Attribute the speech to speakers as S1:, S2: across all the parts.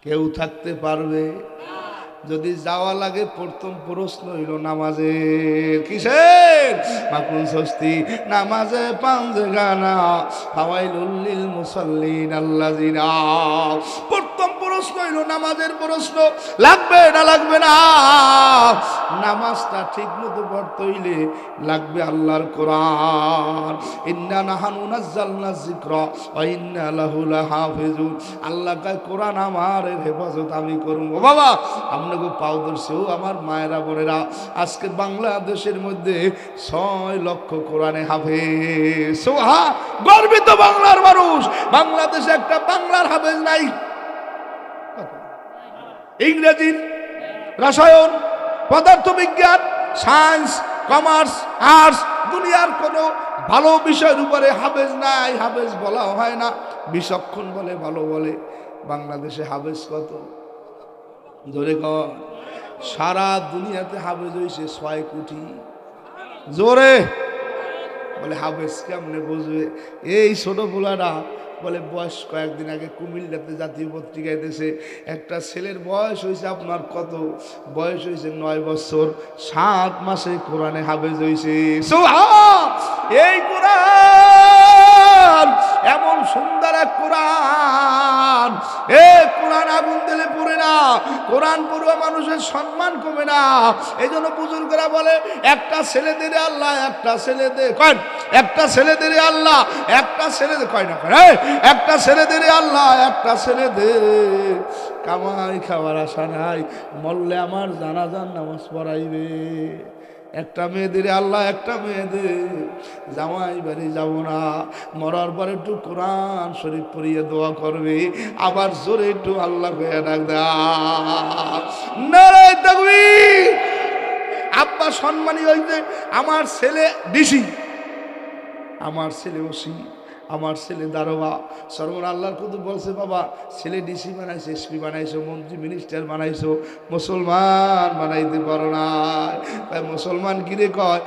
S1: কেউ থাকতে পারবে? যদি যাওয়া লাগে প্রথম প্রশ্ন হইল নামাজের। কিসের? মাকুন সস্তি নামাজে পাঞ্জে গানা ফাওয়াইলুল লিল মুসাল্লিন আল্লাযিনা। প্রথম প্রশ্ন হইল নামাজের প্রশ্ন। লাগবে না লাগবে না? নামাজটা ঠিক মতো পড়তে হইলে লাগবে আল্লাহর কোরআন। ইন্না নাহানু নাযালনা যিকরা ওয়া ইন্না লাহু লাহাফিজুন। আল্লাহ কয় কোরআন আমার হেফাজত আমি করব। বাবা আপনাকে পাও ধরছেও আমার মায়েরা বোনেরা, আজকে বাংলাদেশের মধ্যে 6 লক্ষ কোরআনে হাফেজ। সোহা গর্বিত বাংলার মানুষ। বাংলাদেশে একটা বাংলার হাফেজ নাই। ইংরেজি, রসায়ন, পদার্থবিজ্ঞান, সায়েন্স, কমার্স, আর্টস, দুনিয়ার কোনো ভালো বিষয়ের উপরে হাফেজ নাই। হাফেজ বলা হয় না, বিচক্ষণ বলে, ভালো বলে। বাংলাদেশে হাফেজ কত? জোরে কর। সারা দুনিয়াতে হাফেজ হয়েছে 6 কোটি। জোরে বলে হাফেজ কেমনে বুঝবে? এই ছোট পোলারা বলে বয়স কয়েকদিন আগে কুমিল্লাতে জাতীয় পত্রিকায় দিয়েছে, একটা ছেলের বয়স হয়েছে আপনার কত? বয়স হয়েছে 9 বছর, 7 মাসে কোরআনে হাফেজ হয়েছে। এই কোরআন এমন সুন্দর এক কোরআন। কোরআন আগুন দিলে পড়ে না, কোরআন পড়ুয়া মানুষের সম্মান কমে না। এই জন্য বুজুর্গরা বলে একটা ছেলে দে আল্লাহ, একটা ছেলে দে কয়, একটা ছেলে দে আল্লাহ, একটা ছেলে দে কয় না কয়, একটা ছেলে দে আল্লাহ, একটা ছেলে দে। কামাই খাওয়ার আশা নাই, মরলে আমার জানাজার নামাজ পড়াইবে। একটা মেয়েদের আল্লাহ, একটা মেয়েদের জামাই বাড়ি যাব না, মরার পর একটু কোরআন শরীফ পড়িয়ে দোয়া করবে, আবার জোরে একটু আল্লাহ হয়ে ডাক নারায়ে তাকবীর। আব্বা সম্মানী হইতে আমার ছেলে ডিসি, আমার ছেলে ওসি, আমার ছেলে দারোগা। সর্বর আল্লাহর কুতুব বলছে বাবা ছেলে ডিসি বানাইছে, এসপি বানাইছো, মন্ত্রী মিনিস্টার বানাইছো, মুসলমান বানাইতে পারো না। মুসলমান কিরে কয়?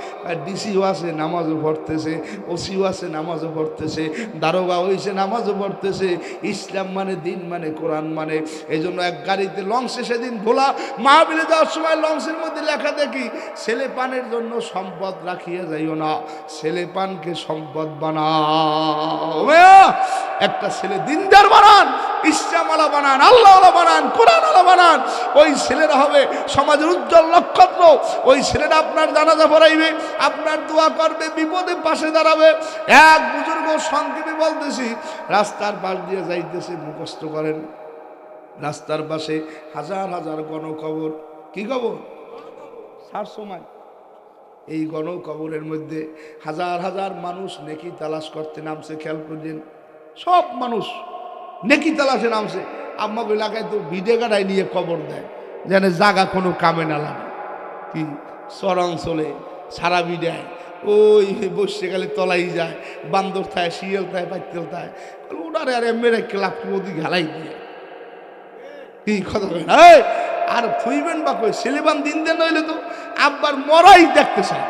S1: ডিসিও আছে নামাজও পড়তেছে, ওসিও আছে নামাজও পড়তেছে, দারোগা হয়েছে নামাজও পড়তেছে। ইসলাম মানে দিন মানে কোরআন মানে। এই জন্য এক গাড়িতে লঞ্চে সেদিন ভোলা মাহফিলে যাওয়ার সময় লঞ্চের মধ্যে লেখা দেখি, ছেলে পানের জন্য সম্পদ রাখিয়া যাইও না, ছেলে পানকে সম্পদ বানাও। একটা ছেলে দিনদার বানান, ইসলামওয়ালা বানান, আল্লাহওয়ালা বানান, কোরআনওয়ালা বানান। ওই ছেলেরা হবে সমাজের উজ্জ্বল নক্ষত্র। ওই ছেলেরা আপনার জানাজা পড়াইবে, আপনার দোয়া করবে, বিপদে পাশে দাঁড়াবে। এক বুজুর্গ সংক্ষেপে বলতেছি, রাস্তার পাশ দিয়ে যাইতেছে, মুখস্থ করেন, রাস্তার পাশে হাজার হাজার গণকবর। কি কবর? 700 মাইল। এই গণকবরের মধ্যে হাজার হাজার মানুষ নেকি তালাশ করতে নামছে। খেয়াল করলেন? সব মানুষ নেকি তালাশে নামছে। আমাকে এলাকায় তো ভিডে গাড়াই নিয়ে কবর দেয়, যেন জায়গা কোনো কামে না লাগে। কি চরাঞ্চলে সারা বিডায় ওই বসে গেলে তলাই যায়, বান্দর থায়, শিয়াল থায়, পাইতেল থায়, ওনারে আর মেরে ক্লাব মোদি ঘালাই দিয়ে। কি কথা বলেন? আর থুইবেন বা কই ছেলেবান দিন দেন নইলে তো আব্বার মরাই দেখতে চায়।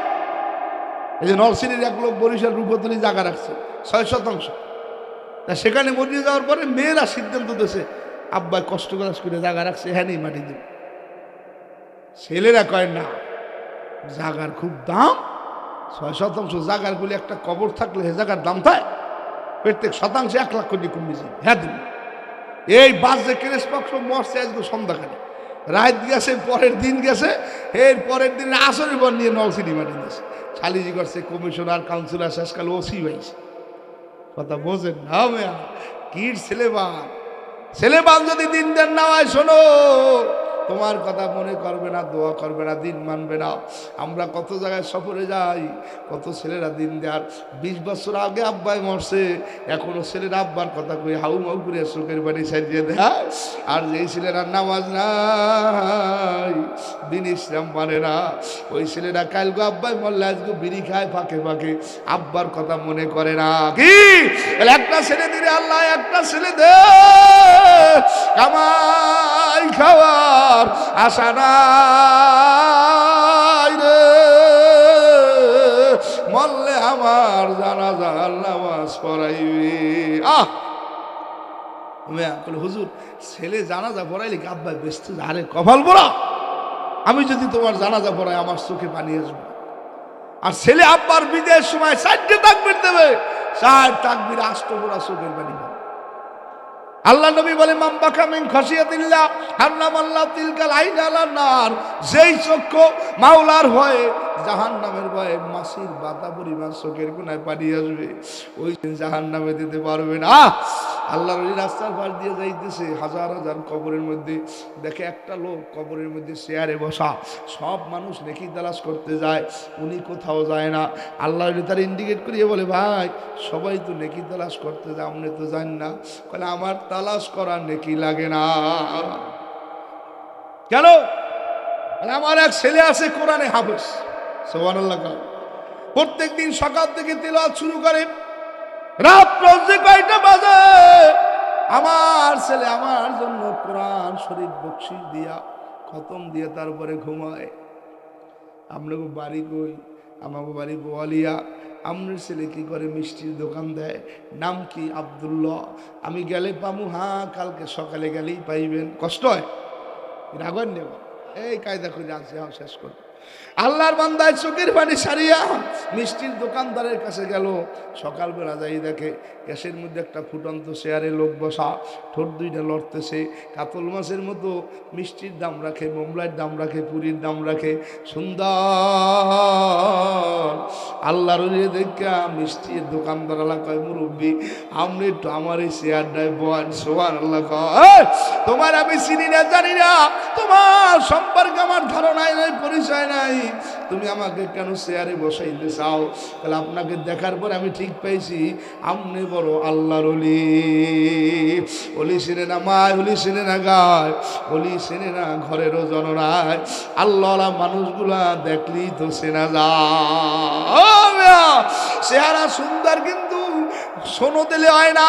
S1: এই যে নরসিংদীর এক লোক বরিশাল রূপতলি জায়গা রাখছে 6%। তা সেখানে মরিয়ে যাওয়ার পরে মেয়েরা সিদ্ধান্ত দিয়েছে আব্বা কষ্ট করে জায়গা রাখছে, হ্যাঁ নেই মাটি দেব। ছেলেরা কয় না, জায়গার খুব দাম, 6% জায়গার গুলি একটা কবর থাকলে হে জায়গার দাম থাকে প্রত্যেক শতাংশে 1 লাখ কোটি কমেছে। হ্যাঁ দিন এই বাস যে কেরেস পক্ষ মরছে আজকে সন্ধ্যাখানে, রাত গেছে, পরের দিন গেছে, এর পরের দিন আসরের পর নিয়ে নলসিটি মাটি দিয়েছে। সালিজি করছে কমিশনার, কাউন্সিলর, শেষকাল ওসি হয়েছে। কথা বোঝেন না মেয়া? কির ছেলেবান, ছেলেবান যদি দিন দেন না হয়, শোনো তোমার কথা মনে করবে না, দোয়া করবে না, দিন মানবে না। আমরা কত জায়গায় সফরে যাই, কত ছেলেরা দিন দেয়ার 20 বছর আগে আব্বাই মরছে, এখনো ছেলেরা আব্বার কথা কই হাউ মাউ করে চোখের বাড়ি সাজিয়ে দেয়। আর যেই ছেলেরা নামাজ নাই, দিন ইসলাম মানে না, ওই ছেলেরা কালকে আব্বাই মরলে আজকে বিড়ি খায় ফাঁকে ফাঁকে, আব্বার কথা মনে করে না। কি একটা ছেলে দিলে আল্লাহ, একটা ছেলে দে, কামাই খাওয়ার আশা নাই রে, মরলে আমার জানাজার নামাজ পড়াইবে। হুজুর ছেলে জানাজা পড়াইলে কি আব্বা বেসতে আরে কপাল বড়া, আমি যদি তোমার জানাজা পড়াই আমার চোখে পানি আসবে। আর ছেলে আব্বার বিদায়ের সময় 4টে তাকবীর দেবে, 4 তাকবীর আষ্টপড়া চোখের পানি পাবে। আল্লাহ নবী বলে মাম বাকা মিন খাশিয়াতিল্লাহ হারামাল্লাহু তিলকাল আইন আলান নার, যেই চক্ষু মাওলার ভয়ে জাহান্নামের ভয়ে মাছির বাতা পরিমাণ চোখের কোণায় পানি আসবে, ওই জাহান্নামে দিতে পারবে না। আল্লাহর ওই রাস্তার পাশ দিয়ে যাইতেছে, হাজার হাজার কবরের মধ্যে দেখে একটা লোক কবরের মধ্যে চেয়ারে বসা, সব মানুষ নেকি তালাশ করতে যায়, উনি কোথাও যায় না। আল্লাহ তার ইন্ডিকেট করিয়ে বলে ভাই সবাই তো নেকি তালাশ করতে যায়, আপনি তো যান না। বলে আমার তালাশ করার নেকি লাগে না। কেন? আমার এক ছেলে আছে কোরআনে হাফেজ, সুবহানাল্লাহ। প্রত্যেক দিন সকাল থেকে তিলাওয়াত শুরু করে, রাত যে কয়টা বাজে আমার ছেলে আমার জন্য কোরআন শরীফ বকশিশ দিয়া খতম দিয়ে তারপরে ঘুমায়। আপনাকে বাড়ি কই? আমাকে বাড়ি বোয়ালিয়া। আমার ছেলে কি করে? মিষ্টির দোকান দেয়। নাম কি? আব্দুল্লাহ। আমি গেলে পামু? হ্যাঁ, কালকে সকালে গেলেই পাইবেন। কষ্ট হয়? রাগন নেব এই কায়দা করে আছে, শেষ করে। আল্লাহর বান্দায় চোখের পানি সারিয়া মিষ্টির দোকানদারের কাছে গেল। সকালবেলা যাই দেখে গ্যাসের মধ্যে একটা ফুটন্ত চেয়ারে লোক বসা, ঠোঁট দুইটা লড়তেছে, কাতল মাছের মতো মিষ্টির দাম রাখে, মোমলাইয়ের দাম রাখে, পুরীর দাম রাখে, সুন্দর। আল্লাহর দেখা মিষ্টির দোকানদার কয় মুরব্বী আপনি একটু আমার এই চেয়ারটায় বয়ান। সুবহানাল্লাহ। কয় তোমার আমি চিনি না, জানি না, তোমার সম্পর্কে আমার ধারণাই নাই, পরিচয় নাই, তুমি আমাকে কেন চেয়ারে বসাইতে চাও? তাহলে আপনাকে দেখার পর আমি ঠিক পাইছি আপনি বড় আল্লাহর ওলি। ওলি চেনে না মায়, ওলি চেনে না গায়, ওলি চেনে না ঘরেরও জনরায়, আল্লাহওয়ালা মানুষগুলা দেখলেই তো চেনা যায়। চেহারা সুন্দর কিন্তু সোনো দিলে হয় না।